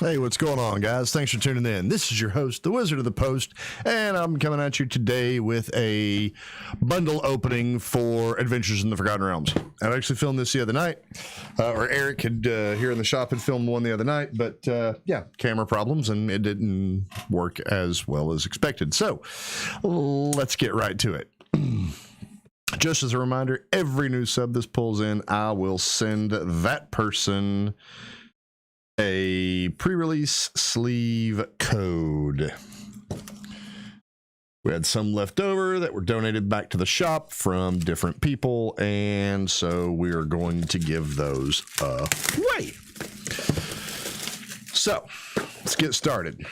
Hey, what's going on, guys? Thanks for tuning in. This is your host, the Wizard of the Post, and I'm coming at you today with a bundle opening for Adventures in the Forgotten Realms. I actually filmed this the other night, or Eric had here in the shop had filmed one the other night, but yeah, camera problems, and it didn't work as well as expected. So let's get right to it. Just as a reminder, every new sub this pulls in, I will send that person a pre-release sleeve code. We had some left over that were donated back to the shop from different people, and so we're going to give those away. So let's get started.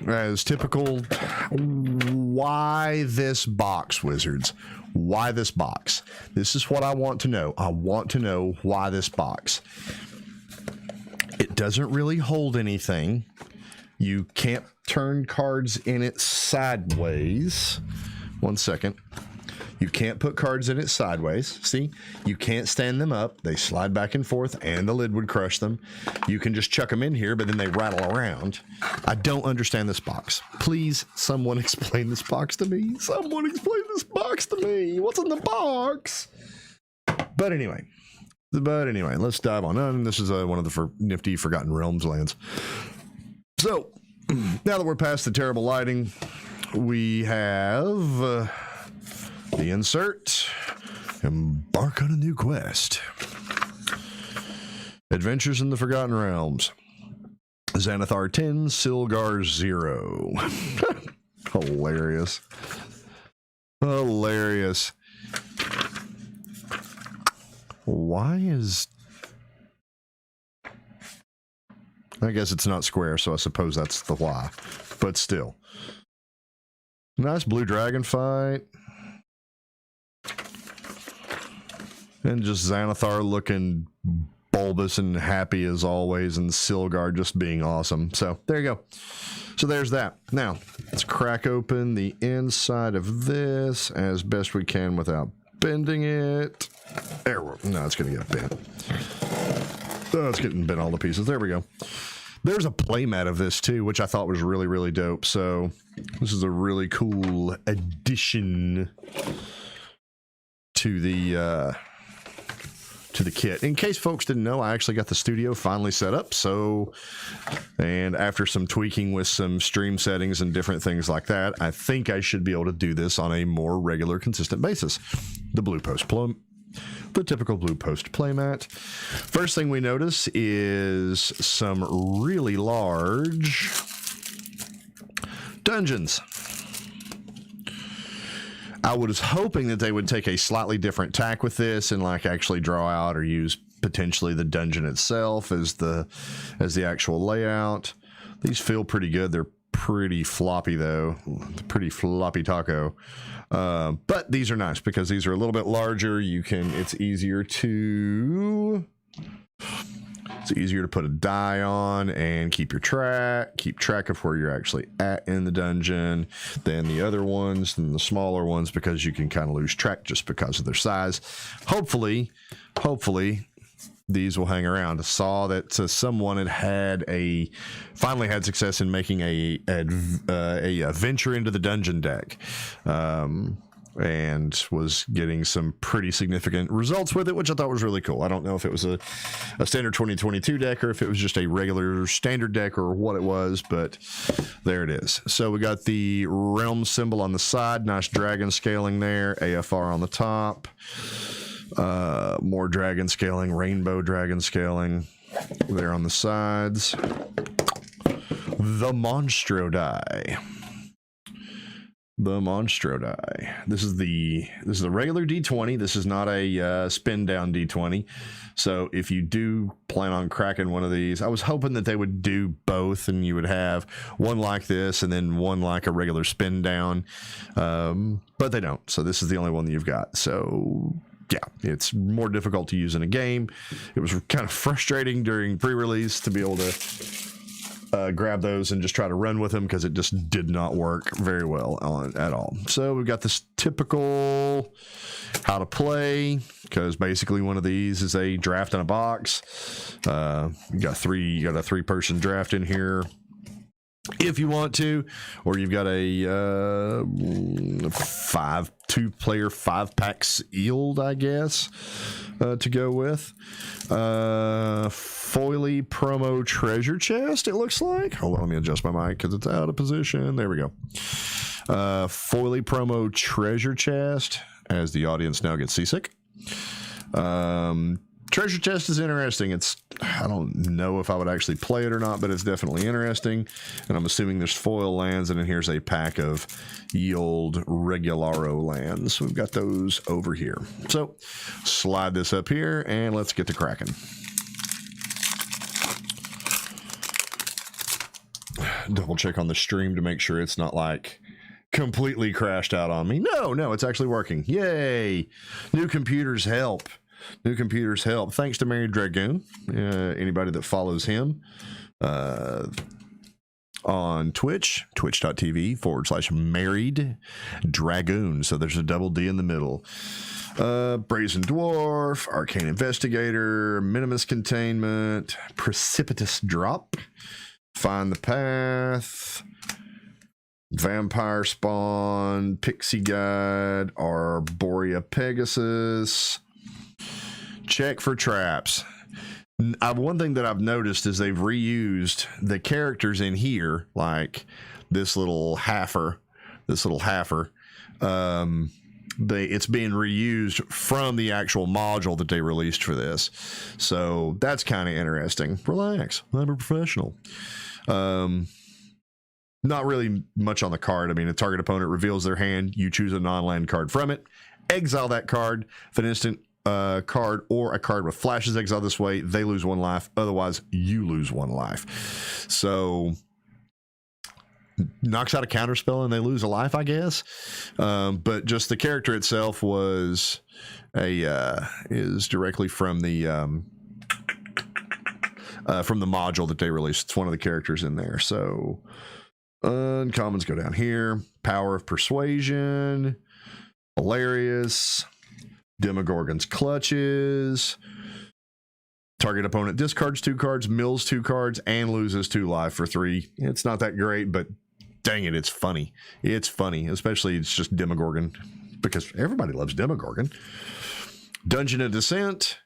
As typical, why this box, Wizards? Why this box? This is what I want to know. I want to know why this box. It doesn't really hold anything. You can't turn cards in it sideways. One second. You can't put cards in it sideways. See? You can't stand them up. They slide back and forth, and the lid would crush them. You can just chuck them in here, but then they rattle around. I don't understand this box. Please, someone explain this box to me. Someone explain this box to me. What's in the box? But anyway, let's dive on. And this is one of the nifty Forgotten Realms lands. So, now that we're past the terrible lighting, we have the insert. Embark on a new quest. Adventures in the Forgotten Realms. Xanathar 10, Silgar 0. Hilarious. Hilarious. Why is... I guess it's not square, so I suppose that's the why. But still. Nice blue dragon fight. And just Xanathar looking bulbous and happy as always, and Silgar just being awesome. So there you go. So there's that. Now, let's crack open the inside of this as best we can without bending it. There we go. No, it's going to get bent. Oh, it's getting bent all to pieces. There we go. There's a playmat of this too, which I thought was really, really dope. So this is a really cool addition to the kit. In case folks didn't know, I actually got the studio finally set up. So, and after some tweaking with some stream settings and different things like that, I think I should be able to do this on a more regular, consistent basis. The typical Blue Post playmat. First thing we notice is some really large dungeons. I was hoping that they would take a slightly different tack with this and like actually draw out or use potentially the dungeon itself as the actual layout. These feel pretty good. They're pretty floppy though. Pretty floppy taco. But these are nice because these are a little bit larger. It's easier to put a die on and keep track of where you're actually at in the dungeon than the other ones and the smaller ones, because you can kind of lose track just because of their size. Hopefully these will hang around. I saw that someone finally had success in making a venture into the dungeon deck, and was getting some pretty significant results with it, which I thought was really cool. I don't know if it was a standard 2022 deck or if it was just a regular standard deck or what it was, but there it is. So we got the realm symbol on the side, nice dragon scaling there, AFR on the top, more dragon scaling, rainbow dragon scaling there on the sides. The Monstro die. This is the regular D20. This is not a spin down D20. So if you do plan on cracking one of these, I was hoping that they would do both and you would have one like this and then one like a regular spin down. But they don't. So this is the only one that you've got. So yeah, it's more difficult to use in a game. It was kind of frustrating during pre-release to be able to grab those and just try to run with them because it just did not work very well at all. So we've got this typical how to play, because basically one of these is a draft in a box. You got a 3-person draft in here if you want to, or you've got a 2-player 5-pack sealed, I guess, to go with. Foily promo treasure chest, it looks like. Hold on, let me adjust my mic because it's out of position. There we go. Foily promo treasure chest, as the audience now gets seasick. Treasure chest is interesting. I don't know if I would actually play it or not, but it's definitely interesting. And I'm assuming there's foil lands, and then here's a pack of ye old Regularo lands. We've got those over here. So slide this up here and let's get to cracking. Double check on the stream to make sure it's not like completely crashed out on me. No, it's actually working. Yay! New computers help. New computers help. Thanks to Married Dragoon. Anybody that follows him on Twitch, twitch.tv/Married Dragoon. So there's a double D in the middle. Brazen Dwarf, Arcane Investigator, Minimus Containment, Precipitous Drop, Find the Path, Vampire Spawn, Pixie Guide, Arborea Pegasus. Check for traps. One thing that I've noticed is they've reused the characters in here, like this little halfer. It's being reused from the actual module that they released for this. So that's kind of interesting. Relax. I'm a professional. Not really much on the card. I mean, a target opponent reveals their hand. You choose a non-land card from it. Exile that card. If an instant card or a card with flashes exile this way, they lose 1 life. Otherwise, you lose 1 life. So knocks out a counter spell and they lose a life, I guess. But just the character itself is directly from the module that they released. It's one of the characters in there. So uncommons go down here. Power of Persuasion, Hilarious, Demogorgon's Clutches. Target opponent discards 2 cards, mills 2 cards, and loses 2 life for 3. It's not that great, but dang it, it's funny. It's funny, especially it's just Demogorgon, because everybody loves Demogorgon. Dungeon of Descent,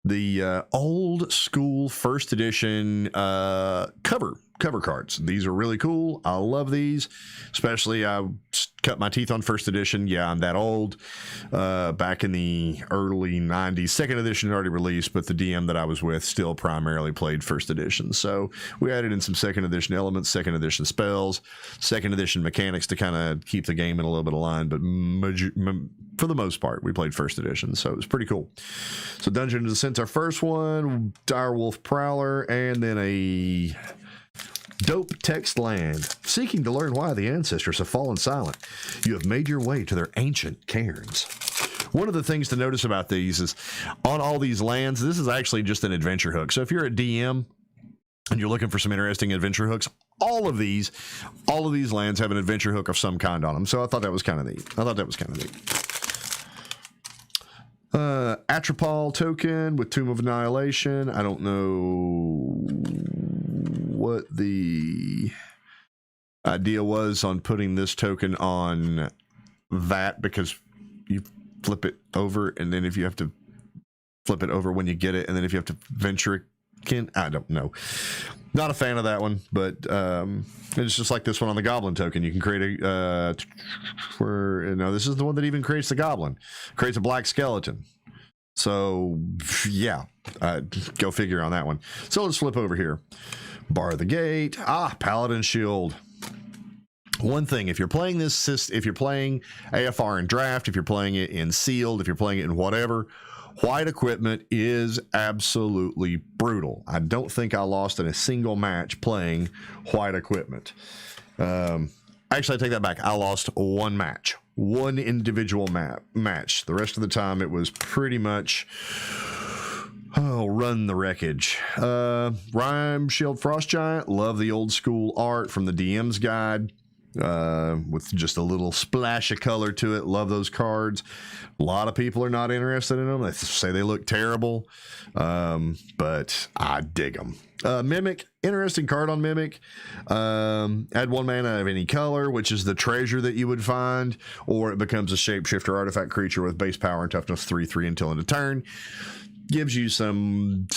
the old school first edition cover cards. These are really cool. I love these, especially I cut my teeth on first edition. Yeah, I'm that old. Back in the early 90s, second edition had already released, but the DM that I was with still primarily played first edition. So we added in some second edition elements, second edition spells, second edition mechanics to kind of keep the game in a little bit of line, but for the most part, we played first edition, so it was pretty cool. So Dungeon of Descent's our first one, Direwolf Prowler, and then a dope text land. Seeking to learn why the ancestors have fallen silent, you have made your way to their ancient cairns. One of the things to notice about these is on all these lands, this is actually just an adventure hook. So if you're a DM and you're looking for some interesting adventure hooks, all of these lands have an adventure hook of some kind on them. So I thought that was kind of neat. Atropal token with Tomb of Annihilation. I don't know what the idea was on putting this token on that, because you flip it over, and then if you have to flip it over when you get it, and then if you have to venture again, I don't know. Not a fan of that one, but it's just like this one on the Goblin token. You can create a this is the one that even creates the Goblin, creates a black skeleton. So yeah, go figure on that one. So let's flip over here. Bar the Gate. Paladin Shield. One thing, if you're playing if you're playing AFR in draft, if you're playing it in sealed, if you're playing it in whatever, white equipment is absolutely brutal. I don't think I lost in a single match playing white equipment. Actually, I take that back. I lost one match, one individual match. The rest of the time, it was pretty much Oh, Run the Wreckage. Rhyme Shield Frost Giant. Love the old school art from the DM's guide. With just a little splash of color to it. Love those cards. A lot of people are not interested in them. They say they look terrible, but I dig them. Mimic, interesting card on Mimic. Add 1 mana of any color, which is the treasure that you would find, or it becomes a shapeshifter artifact creature with base power and toughness 3/3 until end of turn. Gives you some,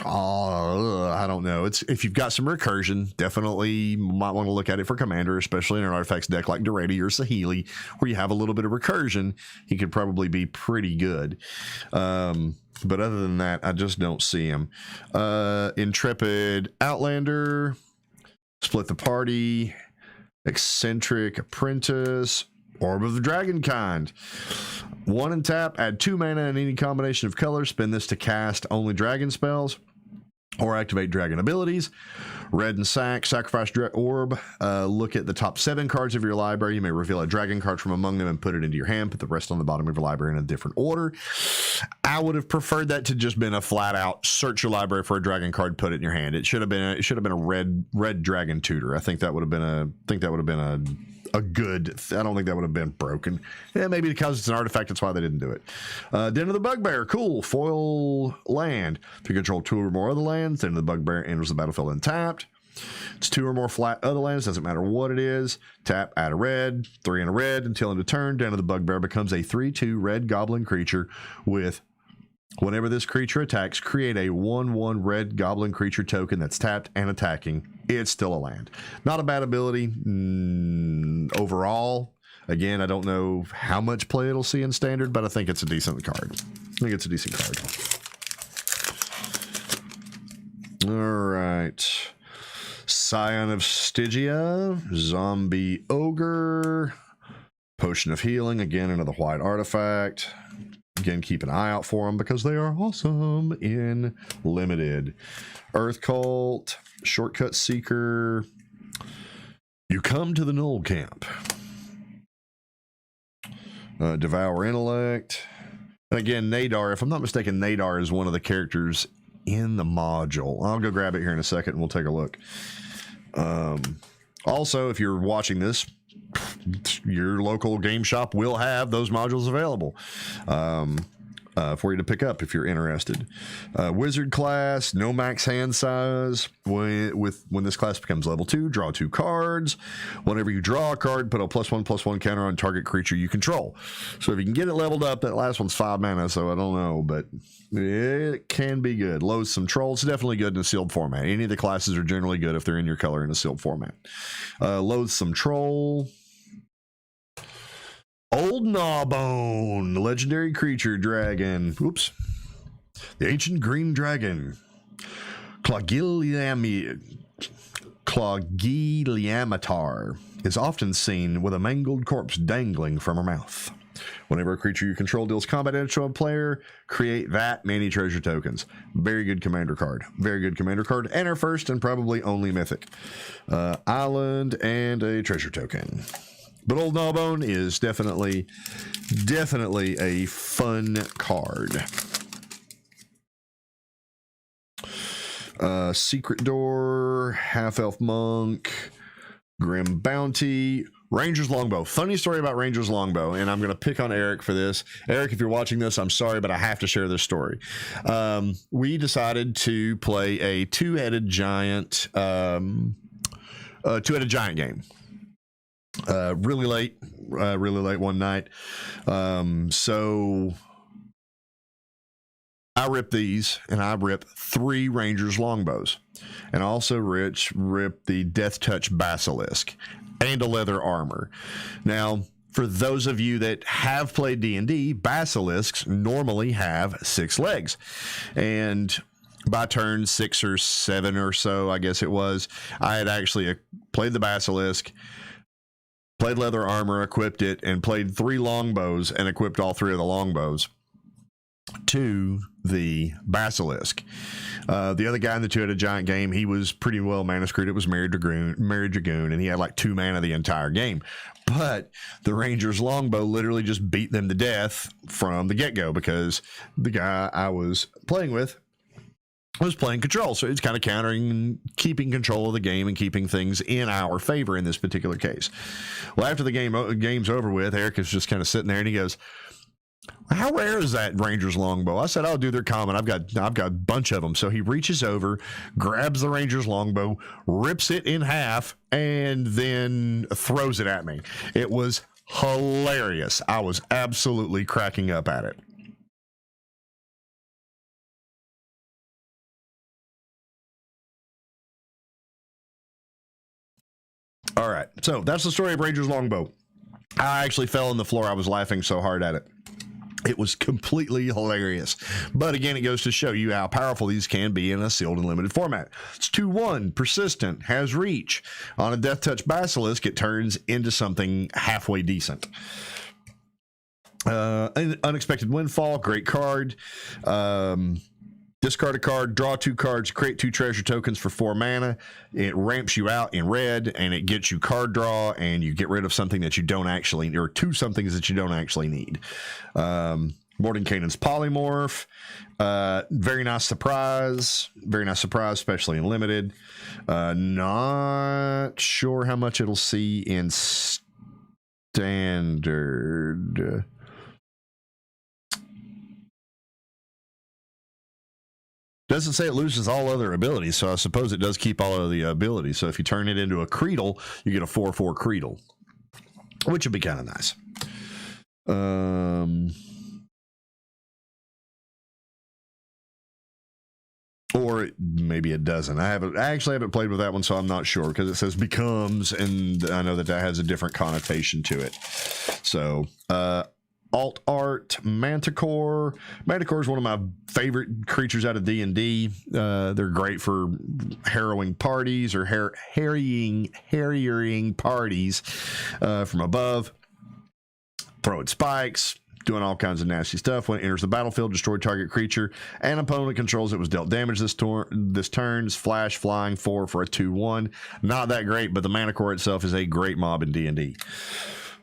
I don't know. It's if you've got some recursion, definitely might want to look at it for commander, especially in an artifacts deck like Durati or Sahili, where you have a little bit of recursion. He could probably be pretty good. But other than that, I just don't see him. Intrepid Outlander, Split the Party, Eccentric Apprentice, Orb of the Dragonkind. 1 and tap, add 2 mana in any combination of colors. Spend this to cast only dragon spells or activate dragon abilities. Red and sacrifice orb. Look at the top 7 cards of your library. You may reveal a dragon card from among them and put it into your hand. Put the rest on the bottom of your library in a different order. I would have preferred that to just been a flat out search your library for a dragon card, put it in your hand. It should have been a red dragon tutor. I think that would have been a good. I don't think that would have been broken. Yeah, maybe because it's an artifact, that's why they didn't do it. Den of the Bugbear, cool. Foil land. If you control 2 or more other lands, Den of the Bugbear enters the battlefield untapped. It's 2 or more flat other lands, doesn't matter what it is. Tap, add a red, 3 and a red until end of turn. Den of the Bugbear becomes a 3/2 red goblin creature with, whenever this creature attacks, create a 1/1 red goblin creature token that's tapped and attacking. It's still a land. Not a bad ability overall. Again, I don't know how much play it'll see in standard, but I think it's a decent card. I think it's a decent card. All right. Scion of Stygia, Zombie Ogre, Potion of Healing, again another white artifact. Again, keep an eye out for them because they are awesome in limited. Earth Cult, Shortcut Seeker. You come to the Null Camp. Devour Intellect. And again, Nadar, if I'm not mistaken, Nadar is one of the characters in the module. I'll go grab it here in a second and we'll take a look. Also, if you're watching this, your local game shop will have those modules available for you to pick up if you're interested. Wizard class, no max hand size. When this class becomes level 2, draw 2 cards. Whenever you draw a card, put a +1/+1 counter on target creature you control. So if you can get it leveled up, that last one's 5 mana, so I don't know, but it can be good. Loathsome Troll, it's definitely good in a sealed format. Any of the classes are generally good if they're in your color in a sealed format. Loathsome Troll. Old Gnawbone, legendary creature dragon. Oops. The ancient green dragon. Clogiliamatar is often seen with a mangled corpse dangling from her mouth. Whenever a creature you control deals combat damage to a player, create that many treasure tokens. Very good commander card. Very good commander card. And our first and probably only mythic. Island and a treasure token. But Old Gnawbone is definitely a fun card. Secret Door, Half Elf Monk, Grim Bounty, Ranger's Longbow. Funny story about Ranger's Longbow, and I'm going to pick on Eric for this. Eric, if you're watching this, I'm sorry, but I have to share this story. We decided to play a two-headed giant game. Really late one night. So I rip these, and I rip 3 Rangers Longbows, and also rip the Death Touch Basilisk and a leather armor. Now, for those of you that have played D&D, basilisks normally have 6 legs, and by turn 6 or 7 or so, I guess it was, I had actually played the basilisk, played leather armor, equipped it, and played 3 longbows and equipped all 3 of the longbows to the basilisk. The other guy in the two-headed giant game, he was pretty well mana screwed. It was Married Dragoon, and he had like 2 mana the entire game. But the Ranger's Longbow literally just beat them to death from the get-go because the guy I was playing with was playing control. So it's kind of countering and keeping control of the game and keeping things in our favor in this particular case. Well, after the game's over with, Eric is just kind of sitting there and he goes, how rare is that Ranger's longbow? I said, oh, dude, they're common. I've got a bunch of them. So he reaches over, grabs the Ranger's longbow, rips it in half, and then throws it at me. It was hilarious. I was absolutely cracking up at it. All right, so that's the story of Ranger's longbow. I actually fell on the floor. I was laughing so hard at it. It was completely hilarious. But again, it goes to show you how powerful these can be in a sealed and limited format. It's 2/1, persistent, has reach. On a Death Touch Basilisk, it turns into something halfway decent. Unexpected Windfall, great card. Discard a card, draw 2 cards, create 2 treasure tokens for 4 mana. It ramps you out in red, and it gets you card draw, and you get rid of something that you don't actually, or 2 somethings that you don't actually need. Mordenkainen's Polymorph, very nice surprise, especially in limited. Not sure how much it'll see in standard. Doesn't say it loses all other abilities, so I suppose it does keep all of the abilities. So if you turn it into a Creedle, you get a 4/4 Creedle, which would be kind of nice. Or maybe it doesn't. I actually haven't played with that one, so I'm not sure, because it says becomes, and I know that has a different connotation to it. So, alt art, Manticore. Manticore is one of my favorite creatures out of D&D. They're great for harrowing parties or harrying parties from above. Throwing spikes, doing all kinds of nasty stuff. When it enters the battlefield, destroy target creature and opponent controls it was dealt damage this turn. Flash, flying 4 for a 2/1. Not that great, but the Manticore itself is a great mob in D&D.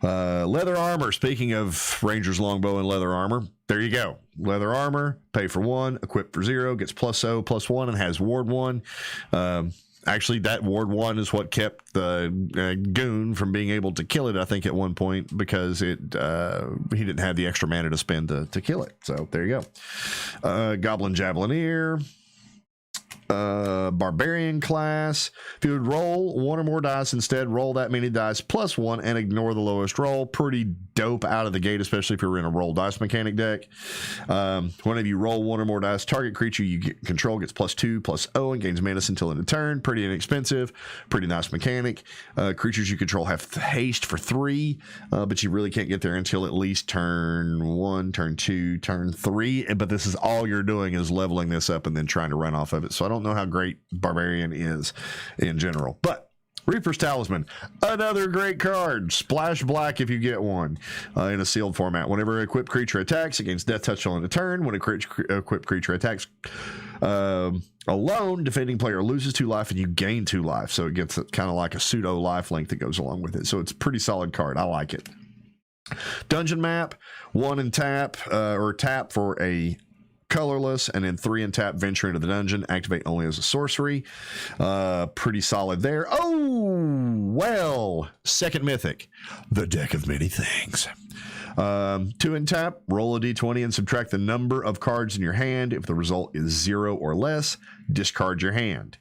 Leather armor. Speaking of Ranger's longbow and leather armor, there you go. Leather armor, pay for 1, equip for 0, gets +0/+1, and has ward 1. Actually, that ward 1 is what kept the goon from being able to kill it, I think, at one point, because he didn't have the extra mana to spend to kill it. So there you go. Goblin Javelineer. Barbarian class. If you would roll 1 or more dice instead, roll that many dice +1 and ignore the lowest roll. Pretty dope out of the gate, especially if you're in a roll dice mechanic deck. Whenever you roll 1 or more dice, target creature you control gets +2/+0 and gains menace until end of turn. Pretty inexpensive, pretty nice mechanic. Creatures you control have haste for 3, but you really can't get there until at least turn 1, turn 2, turn 3. But this is all you're doing is leveling this up and then trying to run off of it. So I don't know how great Barbarian is in general, but Reaper's Talisman, another great card. Splash black if you get one in a sealed format. Whenever an equipped creature attacks against Death Touch on a turn, when a equipped creature attacks alone, defending player loses 2 life and you gain 2 life. So it gets kind of like a pseudo life link that goes along with it. So it's a pretty solid card. I like it. Dungeon map, 1 and tap, or tap for a colorless, and then 3 and tap, venture into the dungeon, activate only as a sorcery. Pretty solid there. Oh, well, second mythic, the deck of many things. 2 and tap, roll a d20 and subtract the number of cards in your hand. If the result is 0 or less, discard your hand.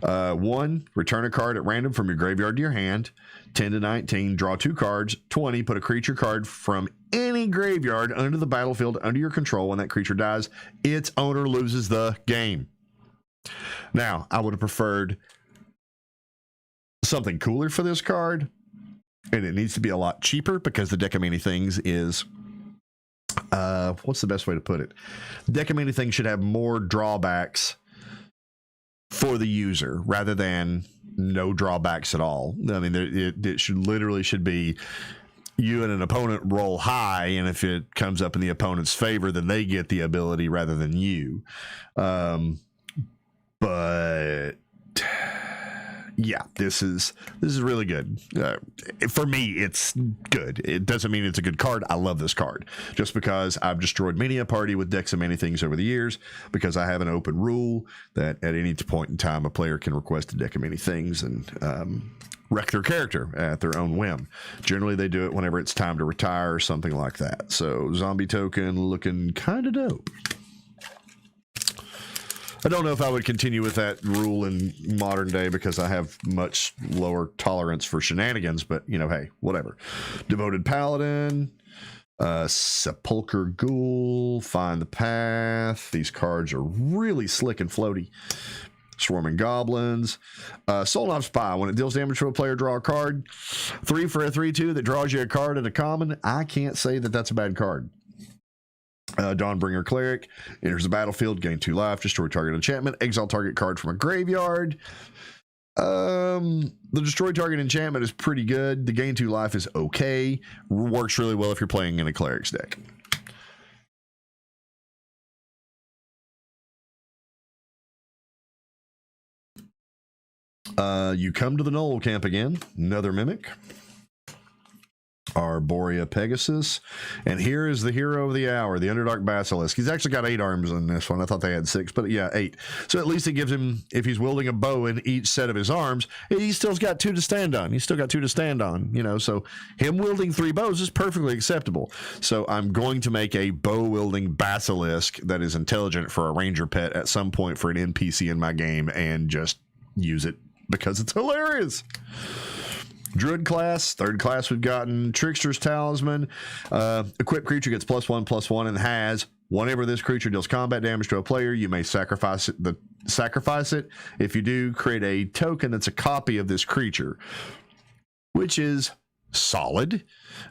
1, return a card at random from your graveyard to your hand. 10 to 19, draw 2 cards. 20, put a creature card from any graveyard under the battlefield under your control. When that creature dies, its owner loses the game. Now, I would have preferred something cooler for this card, and it needs to be a lot cheaper because the deck of many things is, what's the best way to put it? The deck of many things should have more drawbacks for the user rather than no drawbacks at all. I mean, it should be you and an opponent roll high, and if it comes up in the opponent's favor, then they get the ability rather than you. But yeah, this is really good. For me, it's good. It doesn't mean it's a good card. I love this card just because I've destroyed many a party with decks of many things over the years, because I have an open rule that at any point in time a player can request a deck of many things and wreck their character at their own whim. Generally, they do it whenever it's time to retire or something like that. So zombie token looking kind of dope. I don't know if I would continue with that rule in modern day because I have much lower tolerance for shenanigans, but, you know, hey, whatever. Devoted Paladin, Sepulchre Ghoul, Find the Path. These cards are really slick and floaty. Swarming Goblins. Soul Knife Spy. When it deals damage to a player, draw a card. 3 for a 3/2 that draws you a card at a common. I can't say that that's a bad card. Dawnbringer Cleric enters the battlefield, gain 2 life, destroy target enchantment, exile target card from a graveyard. The destroy target enchantment is pretty good. The gain 2 life is okay. Works really well if you're playing in a cleric's deck. You come to the Knoll camp again. Another Mimic. Arborea Pegasus, and here is the hero of the hour, the Underdark Basilisk. He's actually got 8 arms in this one. I thought they had 6, but yeah, 8. So at least it gives him, if he's wielding a bow in each set of his arms, he still's got 2 to stand on. He's still got 2 to stand on, you know, so him wielding 3 bows is perfectly acceptable. So I'm going to make a bow-wielding Basilisk that is intelligent for a Ranger pet at some point for an NPC in my game and just use it because it's hilarious. Druid class, 3rd class we've gotten. Trickster's Talisman. Equipped creature gets +1/+1 and has, whenever this creature deals combat damage to a player, you may sacrifice it. If you do, create a token that's a copy of this creature, which is solid,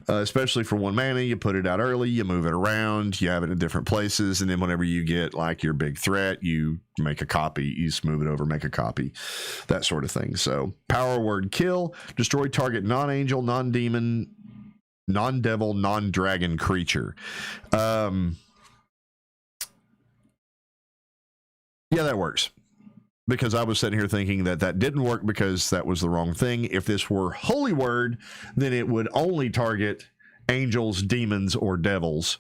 especially for 1 mana. You put it out early, you move it around, you have it in different places, and then whenever you get like your big threat, you make a copy, you just move it over, make a copy, that sort of thing. So power word kill, destroy target non-angel, non-demon, non-devil, non-dragon creature. Yeah, that works. Because I was sitting here thinking that that didn't work because that was the wrong thing. If this were Holy Word, then it would only target angels, demons, or devils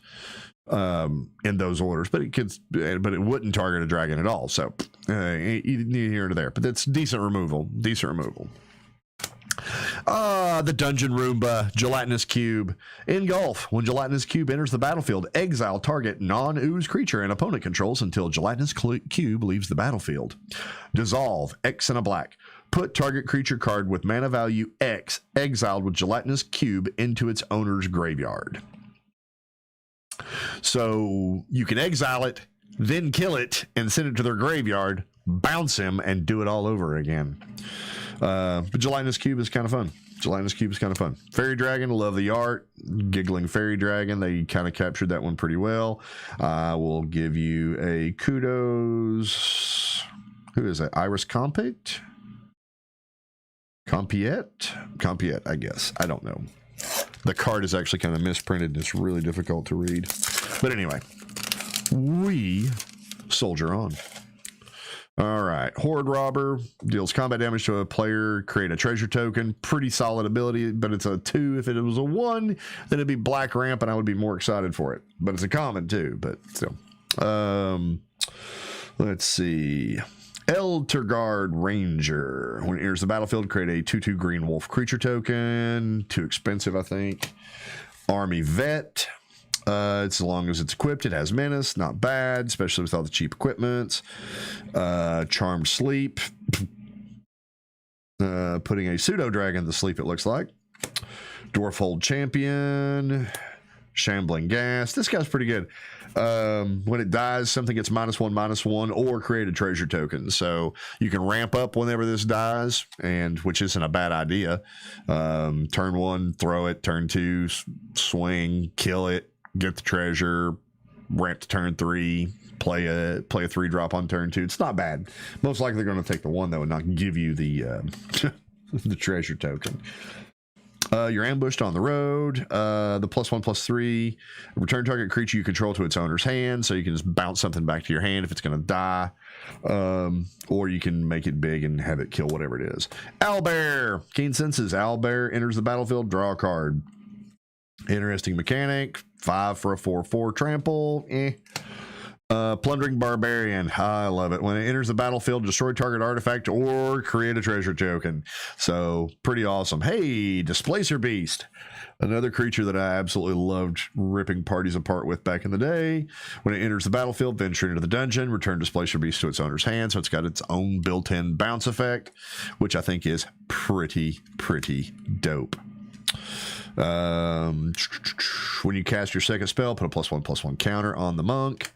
in those orders. But it wouldn't target a dragon at all. So neither here nor there. But that's decent removal. Decent removal. The Dungeon Roomba, Gelatinous Cube. Engulf. When Gelatinous Cube enters the battlefield, exile target non-ooze creature an opponent controls until Gelatinous Cube leaves the battlefield. Dissolve. X and a black. Put target creature card with mana value X exiled with Gelatinous Cube into its owner's graveyard. So you can exile it, then kill it, and send it to their graveyard, bounce him, and do it all over again. But Gelatinous Cube is kind of fun. Gelatinous Cube is kind of fun. Fairy Dragon, love the art. Giggling Fairy Dragon, they kind of captured that one pretty well. I will give you a kudos. Who is that? Iris Compiet, I guess. I don't know. The card is actually kind of misprinted. It's really difficult to read. But anyway, we soldier on. All right, Horde Robber deals combat damage to a player, create a treasure token. Pretty solid ability, but it's a 2. If it was a 1, then it'd be Black Ramp, and I would be more excited for it. But it's a common too, but still. Let's see. Eltergard Ranger. When it enters the battlefield, create a 2/2 green wolf creature token. Too expensive, I think. Army Vet. As long as it's equipped, it has menace. Not bad, especially with all the cheap equipment. Charmed Sleep. Putting a pseudo dragon to sleep, it looks like. Dwarfhold Champion. Shambling Gas. This guy's pretty good. When it dies, something gets -1/-1 or create a treasure token. So you can ramp up whenever this dies, and which isn't a bad idea. Turn 1, throw it. Turn 2, swing, kill it. Get the treasure, ramp to turn 3, play a 3-drop on turn 2. It's not bad. Most likely they're going to take the 1 though and not give you the the treasure token. You're ambushed on the road. The +1/+3. Return target creature you control to its owner's hand, so you can just bounce something back to your hand if it's going to die. Or you can make it big and have it kill whatever it is. Owlbear. Keen Senses. Owlbear enters the battlefield. Draw a card. Interesting mechanic. 5 for a 4/4 trample. Plundering Barbarian. I love it. When it enters the battlefield, destroy target artifact or create a treasure token. So pretty awesome. Hey, Displacer Beast. Another creature that I absolutely loved ripping parties apart with back in the day. When it enters the battlefield, venture into the dungeon, return Displacer Beast to its owner's hand. So it's got its own built-in bounce effect, which I think is pretty dope. When you cast your second spell, put a +1/+1 counter on the monk.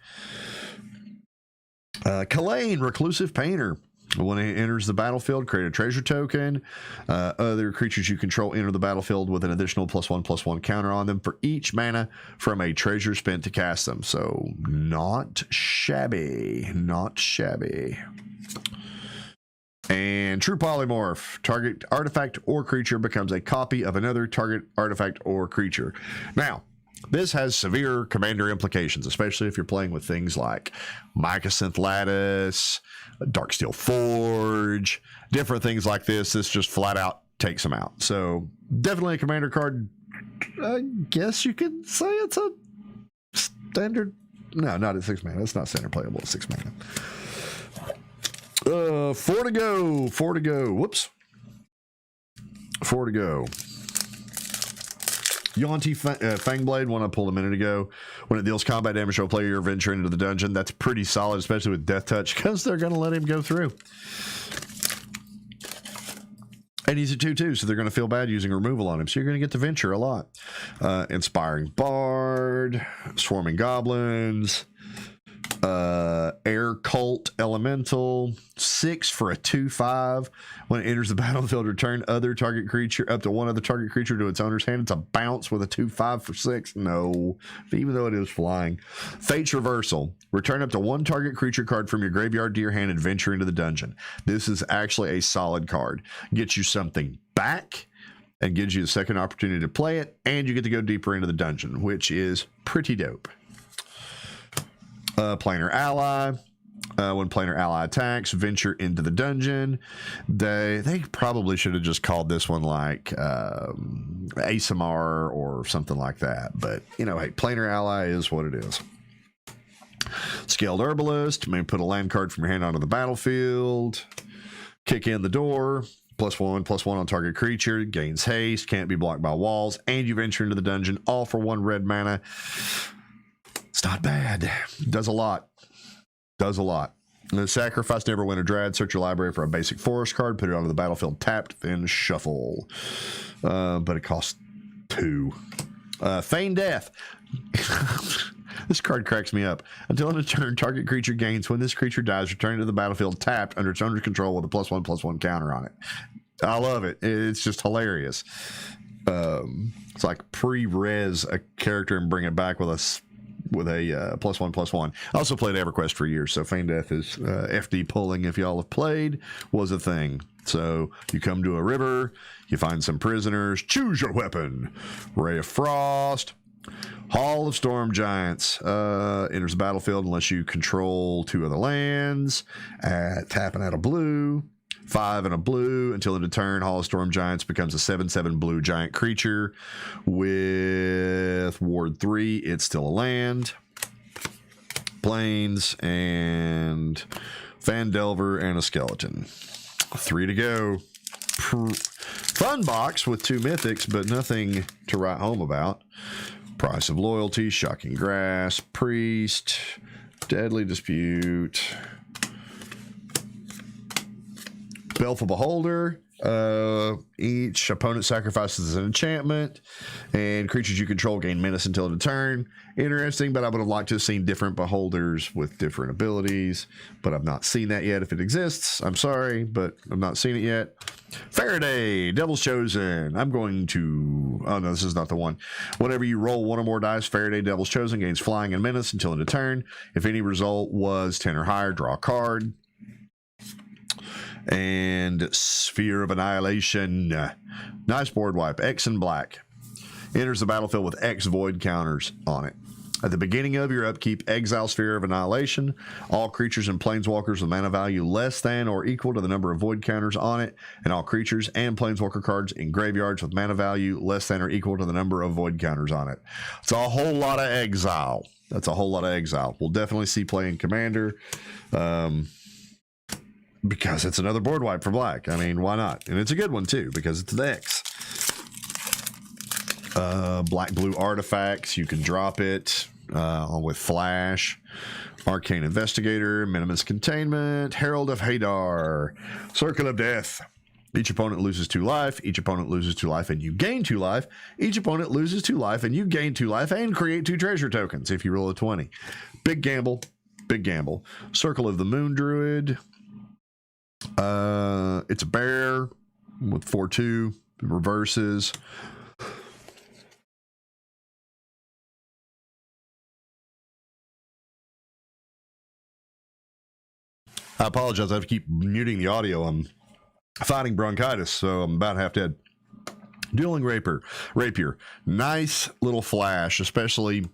Kalane, Reclusive Painter. When it enters the battlefield, create a treasure token. Other creatures you control enter the battlefield with an additional +1/+1 counter on them for each mana from a treasure spent to cast them. So not shabby. Not shabby. And True Polymorph. Target artifact or creature becomes a copy of another target artifact or creature. Now, this has severe commander implications, especially if you're playing with things like Mycosynth Lattice, Darksteel Forge, different things like this. This just flat out takes them out. So definitely a commander card. I guess you could say it's a standard. No, not at 6 mana. It's not standard playable at 6 mana. 4 to go. 4 to go. Whoops. 4 to go. Yuan-Ti Fangblade, one I pulled a minute ago. When it deals combat damage to a player, venture into the dungeon. That's pretty solid, especially with Death Touch, because they're going to let him go through. And he's a 2/2, so they're going to feel bad using removal on him. So you're going to get to venture a lot. Inspiring Bard, Swarming Goblins, Air Cult Elemental, 6 for a 2/5. When it enters the battlefield, return other target creature up to one other target creature to its owner's hand. It's a bounce with a 2/5 for 6. No, even though it is flying. Fate's Reversal. Return up to one target creature card from your graveyard to your hand and venture into the dungeon. This is actually a solid card. Gets you something back and gives you a second opportunity to play it, and you get to go deeper into the dungeon, which is pretty dope. Planar Ally. When Planar Ally attacks, venture into the dungeon. They probably should have just called this one like ASMR or something like that. But, you know, hey, Planar Ally is what it is. Scaled Herbalist. May put a land card from your hand onto the battlefield. Kick in the door. +1/+1 on target creature. Gains haste. Can't be blocked by walls. And you venture into the dungeon. All for 1 red mana. It's not bad. Does a lot. Does a lot. The Sacrifice Neverwinter Dread. Search your library for a basic forest card. Put it onto the battlefield tapped. Then shuffle. But it costs 2. Feign Death. This card cracks me up. Until in a turn, target creature gains. When this creature dies, return to the battlefield tapped under its owner's control with a +1/+1 counter on it. I love it. It's just hilarious. It's like pre-res a character and bring it back with a +1/+1. I also played EverQuest for years, so Feign Death is FD pulling, if y'all have played, was a thing. So you come to a river, you find some prisoners, choose your weapon. Ray of Frost, Hall of Storm Giants, enters the battlefield unless you control 2 other lands, tapping out a blue. 5 and a blue until end of turn. Hall of Storm Giants becomes a 7/7 blue giant creature with Ward 3. It's still a land. Plains and Fandelver and a skeleton. 3 to go. Fun box with 2 mythics, but nothing to write home about. Price of Loyalty, Shocking Grass, Priest, Deadly Dispute, Baleful Beholder. Each opponent sacrifices an enchantment, and creatures you control gain menace until end of turn. Interesting, but I would have liked to have seen different beholders with different abilities, but I've not seen that yet. If it exists, I'm sorry, but I've not seen it yet. Faraday, Devil's Chosen. I'm going to... Oh, no, this is not the one. Whenever you roll 1 or more dice, Faraday, Devil's Chosen gains flying and menace until end of turn. If any result was 10 or higher, draw a card. And Sphere of Annihilation. Nice board wipe. X and black. Enters the battlefield with X void counters on it. At the beginning of your upkeep, exile Sphere of Annihilation. All creatures and planeswalkers with mana value less than or equal to the number of void counters on it, and all creatures and planeswalker cards in graveyards with mana value less than or equal to the number of void counters on it. It's a whole lot of exile. That's a whole lot of exile. We'll definitely see play in Commander, because it's another board wipe for black. I mean, why not? And it's a good one too, because it's the X. Black-blue artifacts, you can drop it with Flash, Arcane Investigator, Minimus Containment, Herald of Hadar, Circle of Death. Each opponent loses 2 life. Each opponent loses 2 life and you gain 2 life. Each opponent loses 2 life and you gain 2 life and create 2 treasure tokens if you roll a 20. Big gamble. Big gamble. Circle of the Moon Druid. It's a bear with 4/2 reverses. I apologize. I have to keep muting the audio. I'm fighting bronchitis, so I'm about half dead. Dueling Rapier. Nice little flash, especially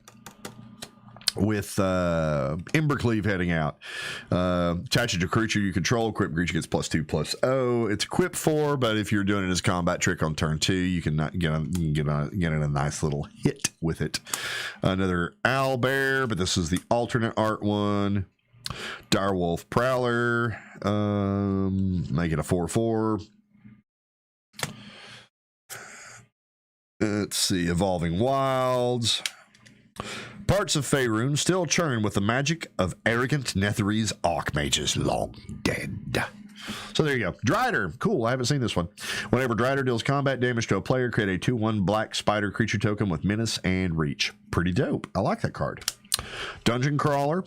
with Embercleave heading out. Attach it to a creature you control. Equip creature gets +2/+0. It's equipped 4, but if you're doing it as a combat trick on turn 2, you can get in a nice little hit with it. Another Owlbear, but this is the alternate art one. Direwolf Prowler, make it a 4/4. Let's see, Evolving Wilds. Parts of Faerun still churn with the magic of arrogant Netherese Archmages long dead. So there you go. Drider. Cool. I haven't seen this one. Whenever Drider deals combat damage to a player, create a 2/1 black spider creature token with menace and reach. Pretty dope. I like that card. Dungeon Crawler.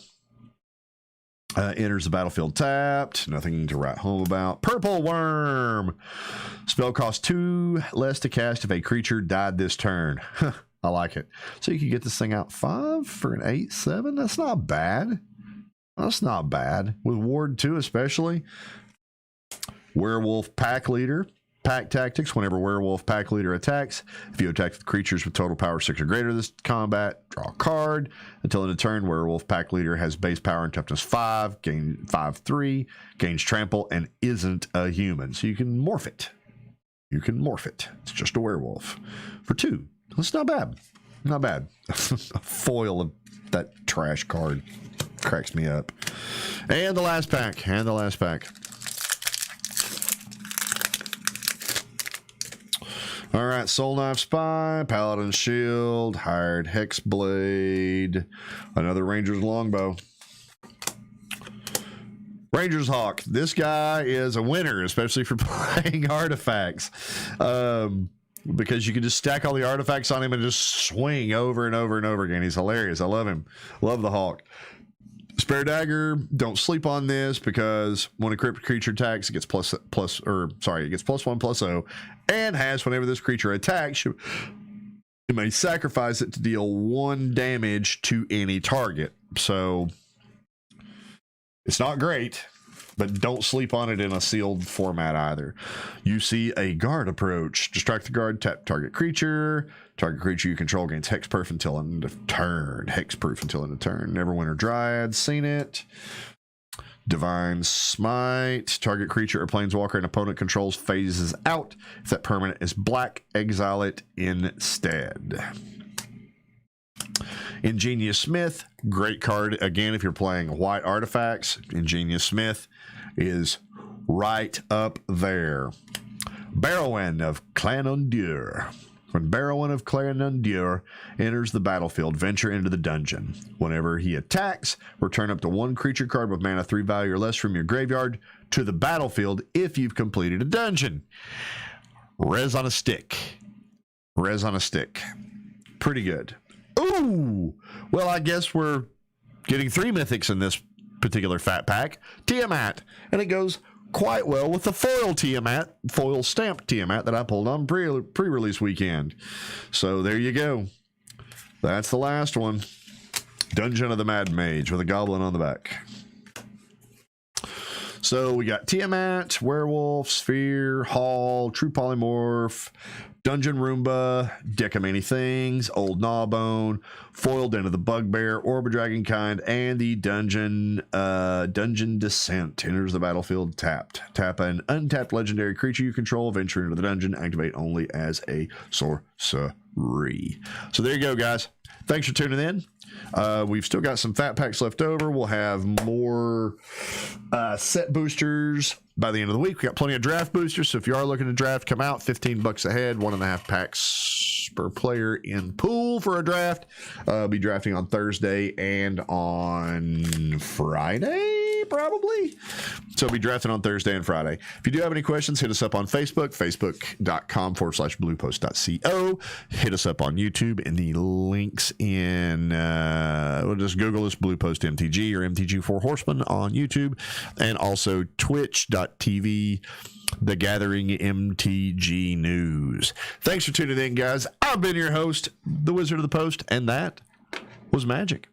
Enters the battlefield tapped. Nothing to write home about. Purple Worm. Spell costs 2 less to cast if a creature died this turn. I like it. So you can get this thing out 5 for an 8/7. That's not bad. That's not bad. With Ward 2 especially. Werewolf Pack Leader. Pack Tactics. Whenever Werewolf Pack Leader attacks, if you attack with creatures with total power 6 or greater this combat, draw a card. Until end of turn, Werewolf Pack Leader has base power and toughness 5, gain 5/3, gains trample, and isn't a human. So you can morph it. You can morph it. It's just a werewolf for 2. That's not bad. Not bad. A foil of that trash card cracks me up. And the last pack. And the last pack. All right, Soul Knife Spy, Paladin Shield, Hired Hexblade, another Ranger's Longbow. Ranger's Hawk. This guy is a winner, especially for playing artifacts. Because you can just stack all the artifacts on him and just swing over and over and over again. He's hilarious. I love him. Love the Hawk. Spare Dagger, don't sleep on this because when a creature attacks, it gets it gets +1/+0, and has whenever this creature attacks, you may sacrifice it to deal 1 damage to any target. So it's not great, but don't sleep on it in a sealed format either. You see a guard approach. Distract the guard, tap target creature. Target creature you control gains hexproof until end of turn. Hexproof until end of turn. Neverwinter Dryad, seen it. Divine Smite. Target creature or planeswalker an opponent controls phases out. If that permanent is black, exile it instead. Ingenious Smith, great card. Again, if you're playing white artifacts, Ingenious Smith is right up there. Barrowan of Clan Undur. When Barrowan of Clan Undur enters the battlefield, venture into the dungeon. Whenever he attacks, return up to 1 creature card with mana 3 value or less from your graveyard to the battlefield if you've completed a dungeon. Res on a stick. Res on a stick. Pretty good. Ooh! Well, I guess we're getting 3 mythics in this particular fat pack. Tiamat. And it goes quite well with the foil Tiamat, foil stamped Tiamat that I pulled on pre-release weekend. So there you go. That's the last one. Dungeon of the Mad Mage with a goblin on the back. So we got Tiamat, Werewolf, Sphere, Hall, True Polymorph, Dungeon Roomba, Deck of Many Things, Old Gnawbone, Foiled Into the Bugbear, Orb of Dragonkind, and the Dungeon Descent. Enters the battlefield tapped. Tap an untapped legendary creature you control, venture into the dungeon, activate only as a sorcery. So there you go, guys. Thanks for tuning in. We've still got some fat packs left over. We'll have more set boosters by the end of the week. We got plenty of draft boosters, so if you are looking to draft, come out. $15 a head, 1.5 packs per player in pool for a draft. I'll be drafting on Thursday and on Friday, probably. So I'll be drafting on Thursday and Friday. If you do have any questions, hit us up on Facebook, facebook.com/bluepost.co. Hit us up on YouTube in the links in, we'll just Google us, Blue Post MTG or MTG4 Horsemen on YouTube, and also twitch.tv, The Gathering MTG News. Thanks for tuning in, guys. I've been your host, the Wizard of the Post, and that was magic.